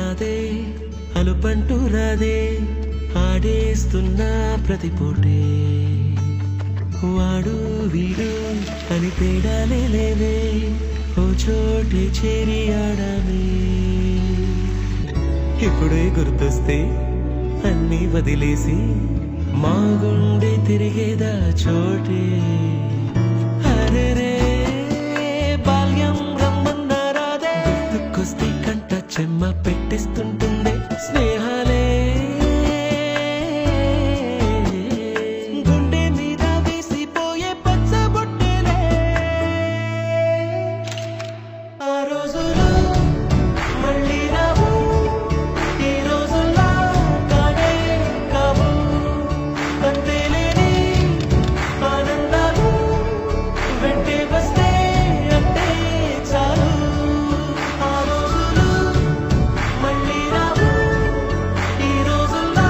నాదే అలుపంటూ రాదే ఆడేస్తున్నా ప్రతి పూటే వాడు వీడు అని తేడాలే లేవే ఓ చోటే చేరి ఆడమే ఇప్పుడే గుర్తొస్తే అన్నీ వదిలేసి మా గుండె తిరిగేదా చోటే అరెరే బాల్యం రమ్మన్నారాదే గుర్తుకొస్తే కంట చెమ్మ పెట్టిస్తుంటుండే స్నేహాలే గుండె మీద వేసిపోయే పచ్చబొట్టెలే ఆ రోజులు మళ్ళీ రావు ఈ రోజుల్లా కానే కావు అంతేలేని ఆనందాలు వెంటే వస్తే అంతే చాలు ఆ రోజులు మళ్ళీ రావు ఈ రోజుల్లా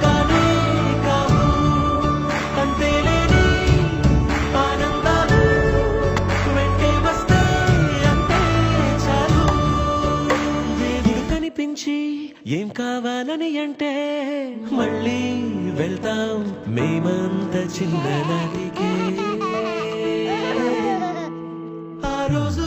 కానే కావు అంతేలేని ఆనందాలు వెంటే వస్తే అంతే చాలు దేవుడు కనిపించి ఏం కావాలని అంటే మళ్ళీ వెళ్తాం మేమంత చిన్ననాటికే ఆ రోజు